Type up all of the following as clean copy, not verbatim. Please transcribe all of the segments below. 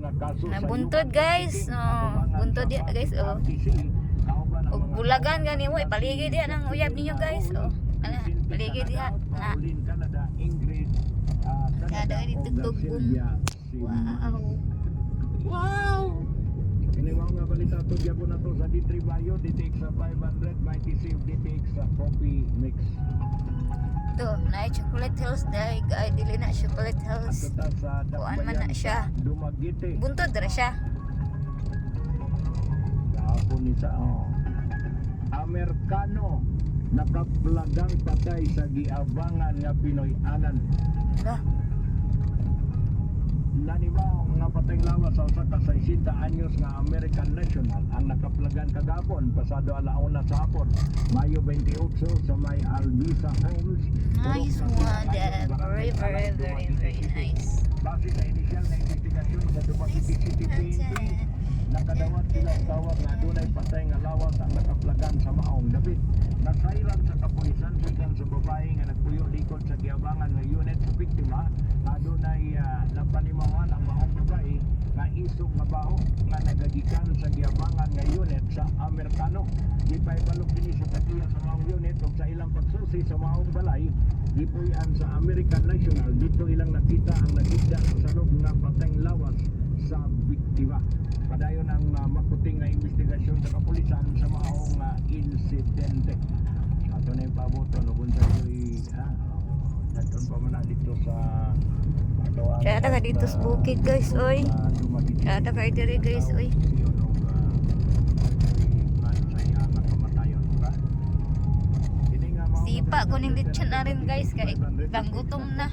Nabuntod guys. Buntod dia guys. Og bulagan gani mo paligid dia nang uyab ninyo guys. Paligid dia na. Ada di tugtugong. Wow. Ini mau nga balita to gyapon na to sa D3 Bayo, DTX sa 500, Mighty Save DTX sa coffee mix. To, na chocolate hills dahil dili na chocolate hills. Kuan man na siya. Dumagite. Buntod ra siya. Ako ni sa Amerikano nakaplagang patay sa giabangan nga Pinoy-anan. Lah, Nanibaw nga patay lawas sa usa ka 60 anyos nga American national ang nakaplagan kagapon pasado alauna sa hapon Mayo 28 sa may Albisa Homes. nice one. Very nice. Base sa inisyal na investigasyon sa Dumaguete City PNP, nakadawat sila ang tawag nga dunay patay nga lawas ang nakaplagan sa maong David. Nasairan sa kapulisan sikan sa babae nga nagpuyo likod sa giabangan nga unit sa biktima, adunay napanimawan ang maong babae nga isog nga baho nga nagagikan sa giabangan nga unit sa Amerikano. Gipaybalog kini sa tagiya sa maong unit ug sa ilang pagsusi sa maong balay, gipuy-an sa American National. Dito ilang nakita ang nagigda sa salog nga patayng lawas sa biktima. Padayon ang makuting nga investigasyon sa kapulisan sa maong insidente. Ato na yung paboto no kung sa yo'y nagton pa man na dito sa Kaya ka dito sa bukid guys, oy. Kaya ka diri guys, oy. Sipa ko ning lechon na rin guys, kay gutom na.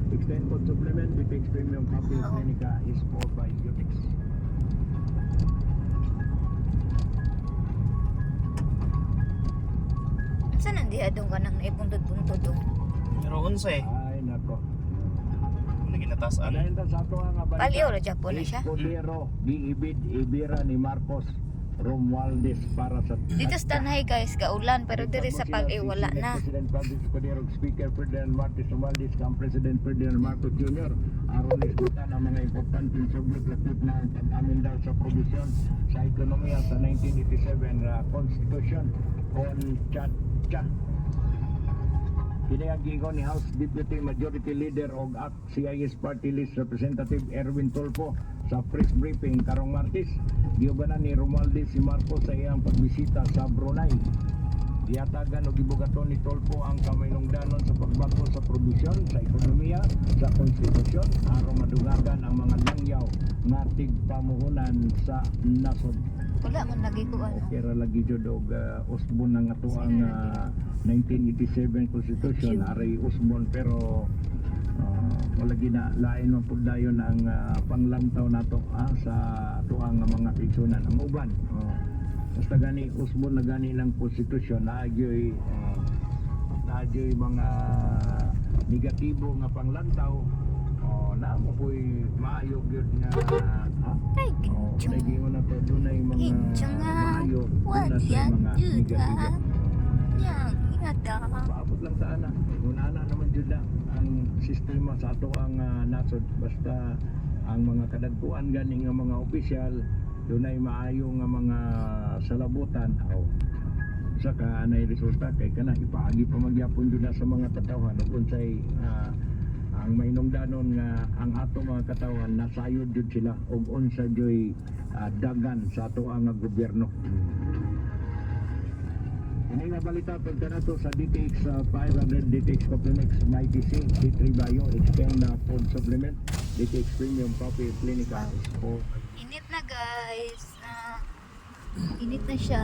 Extend code supplement with premium coffee Clinica is for biotics. Saan nandihadong ka nang naipundod-puntod dong? Meron sa eh. Ay nako. Lagi natasaan. Adayon ta sa ato nga balita. Paliw ra Japon na siya. Escudero giibid ibira ni Marcos Romualdez para sa Dito sa Tanay guys, kaulan pero diri sa Pag-i wala na. President Francis Escudero, Speaker Ferdinand Marcos Romualdez, kang President Ferdinand Marcos Jr. aron isgutan ang mga importanteng subject lakip na pag-amin daw sa provision sa ekonomiya sa 1987 Constitution on Chat-Chat. Kini ang giingon ni House Deputy Majority Leader og CIS Party List Representative Erwin Tulfo sa press briefing karong Martes. Giubanan ni Romualdez si Marcos sa iyang pagbisita sa Brunei. Giyatagan og gibugaton ni Tulfo ang kamahinungdanon sa pagbago sa probisyon sa ekonomiya sa konstitusyon aron madugagan ang mga langyaw nga tigpamuhunan sa nasod. Wala man lagi ko ano. Kaya lagi jud og usbon ng ato ang 1987 Constitution aray usbon pero wala gina lain man pud dayon ang panglantaw nato sa ato ang mga kaigsunan ang uban. Basta gani usbon na gani ng Constitution naagyoy mga negatibo nga panglantaw na mo po'y maayo gyud nga Ay, ginchong. lagi mo na to dunay mga Ginchong nga. maayo What na sa yan mga duda? negatibo. Yang ingata. Paabot lang sa ana. Una naman jud na ang sistema sa ato ang nasod basta ang mga kadagkuan gani nga mga opisyal dunay maayo nga mga salabutan saka anay resulta kay kana ipaagi pa magyapon jud na sa mga katawhan ug unsay ang mainungdanon nga ang ato mga katawan nasayod jud sila ug unsa joy dagan sa ato ang gobyerno. Ini nga balita pagka nato sa DTX 500 DTX Complex Mighty C D3 Bayo extend na food supplement DTX Premium Coffee Clinica is for Init na guys. Init na siya.